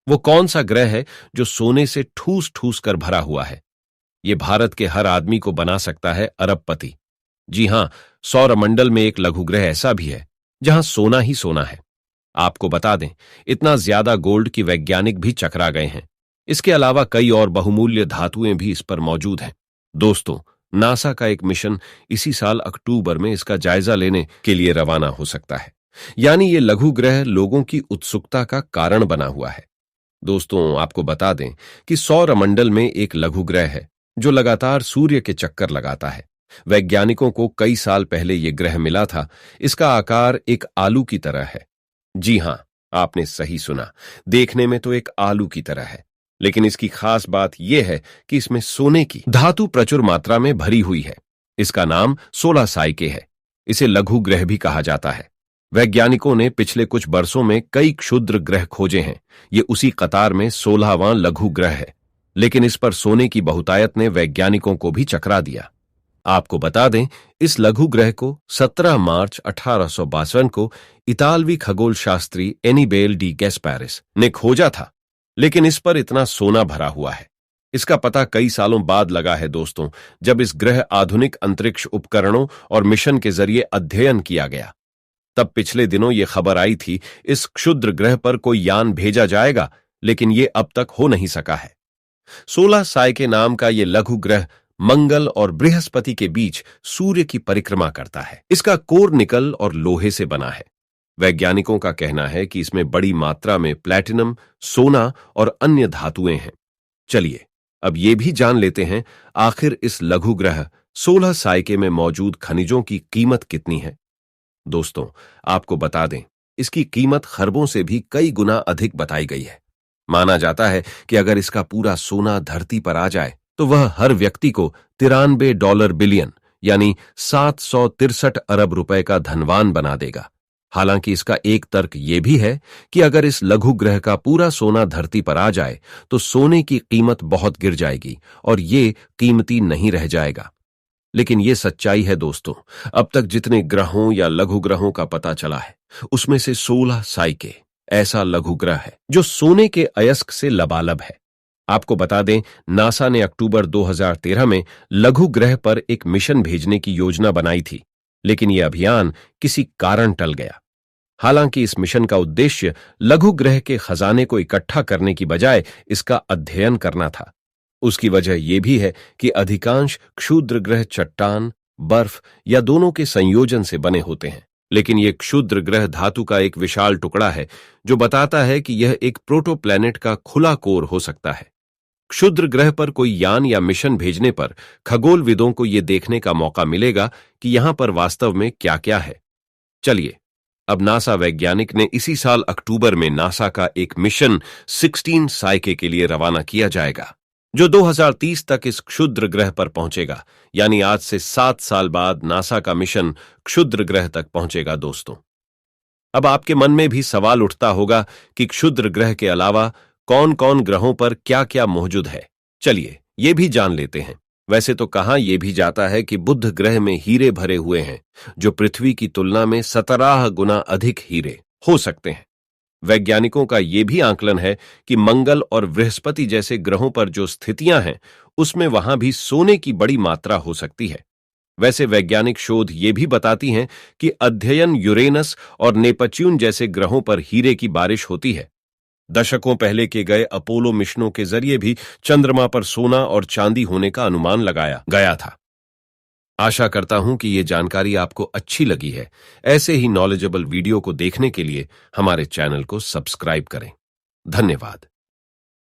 वो कौन सा ग्रह है जो सोने से ठूस ठूस कर भरा हुआ है? ये भारत के हर आदमी को बना सकता है अरबपति। जी हां, सौरमंडल में एक लघु ग्रह ऐसा भी है जहां सोना ही सोना है। आपको बता दें, इतना ज्यादा गोल्ड कि वैज्ञानिक भी चकरा गए हैं। इसके अलावा कई और बहुमूल्य धातुएं भी इस पर मौजूद हैं। दोस्तों, नासा का एक मिशन इसी साल अक्टूबर में इसका जायजा लेने के लिए रवाना हो सकता है। यानी ये लघु ग्रह लोगों की उत्सुकता का कारण बना हुआ है। दोस्तों, आपको बता दें कि सौरमंडल में एक लघु ग्रह है जो लगातार सूर्य के चक्कर लगाता है। वैज्ञानिकों को कई साल पहले यह ग्रह मिला था। इसका आकार एक आलू की तरह है। जी हां, आपने सही सुना, देखने में तो एक आलू की तरह है, लेकिन इसकी खास बात यह है कि इसमें सोने की धातु प्रचुर मात्रा में भरी हुई है। इसका नाम सोलह साइके है। इसे लघु ग्रह भी कहा जाता है। वैज्ञानिकों ने पिछले कुछ बरसों में कई क्षुद्र ग्रह खोजे हैं। ये उसी कतार में 16वां लघु ग्रह है, लेकिन इस पर सोने की बहुतायत ने वैज्ञानिकों को भी चकरा दिया। आपको बता दें, इस लघु ग्रह को 17 मार्च 1862 को इतालवी खगोल शास्त्री एनिबेल डी गैस्पारिस ने खोजा था, लेकिन इस पर इतना सोना भरा हुआ है। इसका पता कई सालों बाद लगा है दोस्तों, जब इस ग्रह आधुनिक अंतरिक्ष उपकरणों और मिशन के जरिए अध्ययन किया गया। तब पिछले दिनों ये खबर आई थी, इस क्षुद्र ग्रह पर कोई यान भेजा जाएगा, लेकिन ये अब तक हो नहीं सका है। 16 साइके नाम का ये लघु ग्रह मंगल और बृहस्पति के बीच सूर्य की परिक्रमा करता है। इसका कोर निकल और लोहे से बना है। वैज्ञानिकों का कहना है कि इसमें बड़ी मात्रा में प्लैटिनम, सोना और अन्य धातुएं हैं। चलिए अब ये भी जान लेते हैं, आखिर इस लघु ग्रह 16 साइके में मौजूद खनिजों की कीमत कितनी है। दोस्तों, आपको बता दें, इसकी कीमत खरबों से भी कई गुना अधिक बताई गई है। माना जाता है कि अगर इसका पूरा सोना धरती पर आ जाए तो वह हर व्यक्ति को $93 बिलियन यानी 763 अरब रुपए का धनवान बना देगा। हालांकि इसका एक तर्क यह भी है कि अगर इस लघु ग्रह का पूरा सोना धरती पर आ जाए तो सोने की कीमत बहुत गिर जाएगी और ये कीमती नहीं रह जाएगा। लेकिन ये सच्चाई है दोस्तों, अब तक जितने ग्रहों या लघु ग्रहों का पता चला है, उसमें से 16 साइके ऐसा लघु ग्रह है जो सोने के अयस्क से लबालब है। आपको बता दें, नासा ने अक्टूबर 2013 में लघु ग्रह पर एक मिशन भेजने की योजना बनाई थी, लेकिन यह अभियान किसी कारण टल गया। हालांकि इस मिशन का उद्देश्य लघु ग्रह के खजाने को इकट्ठा करने की बजाय इसका अध्ययन करना था। उसकी वजह यह भी है कि अधिकांश क्षुद्र ग्रह चट्टान, बर्फ या दोनों के संयोजन से बने होते हैं, लेकिन यह क्षुद्र ग्रह धातु का एक विशाल टुकड़ा है जो बताता है कि यह एक प्रोटोप्लैनेट का खुला कोर हो सकता है। क्षुद्र ग्रह पर कोई यान या मिशन भेजने पर खगोलविदों को यह देखने का मौका मिलेगा कि यहां पर वास्तव में क्या क्या है। चलिए, अब नासा वैज्ञानिक ने इसी साल अक्टूबर में नासा का एक मिशन 16 साइके के लिए रवाना किया जाएगा, जो 2030 तक इस क्षुद्र ग्रह पर पहुंचेगा। यानी आज से 7 साल बाद नासा का मिशन क्षुद्र ग्रह तक पहुंचेगा। दोस्तों, अब आपके मन में भी सवाल उठता होगा कि क्षुद्र ग्रह के अलावा कौन कौन ग्रहों पर क्या क्या मौजूद है। चलिए ये भी जान लेते हैं। वैसे तो कहा यह भी जाता है कि बुध ग्रह में हीरे भरे हुए हैं, जो पृथ्वी की तुलना में 17 गुना अधिक हीरे हो सकते हैं। वैज्ञानिकों का यह भी आंकलन है कि मंगल और बृहस्पति जैसे ग्रहों पर जो स्थितियां हैं, उसमें वहां भी सोने की बड़ी मात्रा हो सकती है। वैसे वैज्ञानिक शोध ये भी बताती हैं कि अध्ययन यूरेनस और नेपच्यून जैसे ग्रहों पर हीरे की बारिश होती है। दशकों पहले के गए अपोलो मिशनों के जरिए भी चंद्रमा पर सोना और चांदी होने का अनुमान लगाया गया था। आशा करता हूं कि ये जानकारी आपको अच्छी लगी है। ऐसे ही नॉलेजेबल वीडियो को देखने के लिए हमारे चैनल को सब्सक्राइब करें। धन्यवाद।